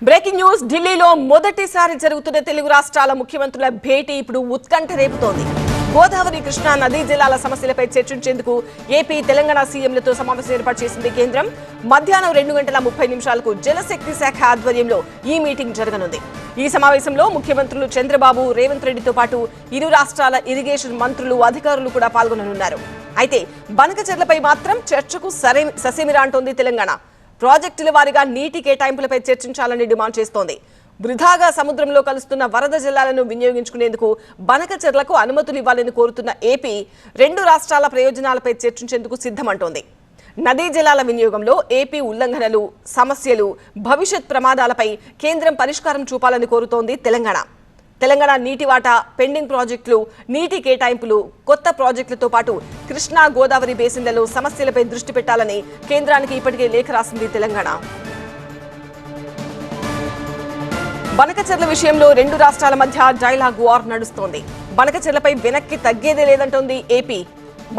Breaking news ఢిల్లీలో మొదటిసారి జరుగుతున్న తెలుగు రాష్ట్రాల ముఖ్యమంత్రుల భేటీ ఇప్పుడు ఉత్కంఠ రేపుతోంది. గోదావరి కృష్ణా నదీ జలాల సమస్యలపై చర్చించేందుకు ఏపీ తెలంగాణ సీఎంలతో సమావేశం ఏర్పాటు చేసింది కేంద్రం. మధ్యాహ్నం 2:30 జలశక్తి శాఖ ఆధ్వర్యంలో ఈ మీటింగ్ జరగనుంది. ఈ సమావేశంలో ముఖ్యమంత్రులు చంద్రబాబు, రేవంత్ రెడ్డితో పాటు ఇరు రాష్ట్రాల ఇరిగేషన్ మంత్రులు, అధికారులు కూడా పాల్గొననున్నారు. అయితే బనకచెర్లపై మాత్రం చర్చకు ససేమిరా అంటోంది తెలంగాణ. ప్రాజెక్టుల వారీగా నీటి కేటాయింపులపై చర్చించాలని డిమాండ్ చేస్తోంది. వృధాగా సముద్రంలో కలుస్తున్న వరద జలాలను వినియోగించుకునేందుకు బనకచెర్లకు అనుమతులు ఇవ్వాలని కోరుతున్న ఏపీ రెండు రాష్ట్రాల ప్రయోజనాలపై చర్చించేందుకు సిద్ధమంటోంది. నదీ జలాల వినియోగంలో ఏపీ ఉల్లంఘనలు, సమస్యలు, భవిష్యత్ ప్రమాదాలపై కేంద్రం పరిష్కారం చూపాలని కోరుతోంది తెలంగాణ నీటి వాటా, పెండింగ్ ప్రాజెక్టులు, నీటి కేటాయింపులు, కొత్త ప్రాజెక్టులతో పాటు కృష్ణా, గోదావరి బేసిన్లలో సమస్యలపై దృష్టి పెట్టాలని కేంద్రానికి ఇప్పటికే లేఖ రాసింది తెలంగాణ. బనకచెర్ల విషయంలో రెండు రాష్ట్రాల మధ్య డైలాగ్ వార్ నడుస్తోంది. బనకచెర్లపై వెనక్కి తగ్గేదే లేదంటోంది ఏపీ.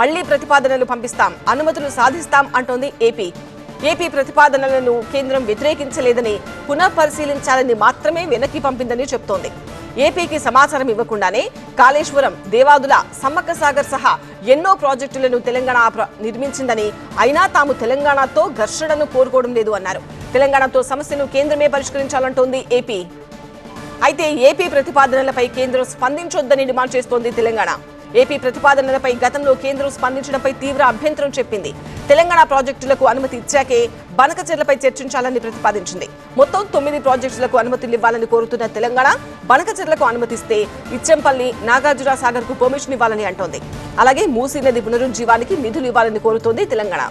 మళ్లీ ప్రతిపాదనలు పంపిస్తాం, అనుమతులు సాధిస్తాం అంటోంది ఏపీ ప్రతిపాదనలను కేంద్రం వ్యతిరేకించలేదని, పునఃపరిశీలించాలని మాత్రమే వెనక్కి పంపిందని చెప్తోంది. ఏపీకి సమాచారం ఇవ్వకుండానే కాళేశ్వరం, దేవాదుల, సమ్మక్క సాగర్ సహా ఎన్నో ప్రాజెక్టులను తెలంగాణ నిర్మించిందని, అయినా తాము తెలంగాణతో ఘర్షణను కోరుకోవడం లేదు అన్నారు. తెలంగాణతో సమస్యను కేంద్రమే పరిష్కరించాలంటోంది ఏపీ. అయితే ఏపీ ప్రతిపాదనలపై కేంద్రం స్పందించొద్దని డిమాండ్ చేస్తోంది తెలంగాణ. ఏపీ ప్రతిపాదనలపై గతంలో కేంద్రం స్పందించడంపై తీవ్ర అభ్యంతరం చెప్పింది. తెలంగాణ ప్రాజెక్టులకు అనుమతి ఇచ్చాకే బనకచెర్లపై చర్చించాలని ప్రతిపాదించింది. మొత్తం 9 ప్రాజెక్టులకు అనుమతులు ఇవ్వాలని కోరుతున్న తెలంగాణ బనకచెర్లకు అనుమతిస్తే ఇచ్చంపల్లి, నాగార్జున సాగర్ కు పర్మిషన్ ఇవ్వాలని అంటోంది. అలాగే మూసీ నది పునరుజ్జీవానికి నిధులు ఇవ్వాలని కోరుతోంది తెలంగాణ.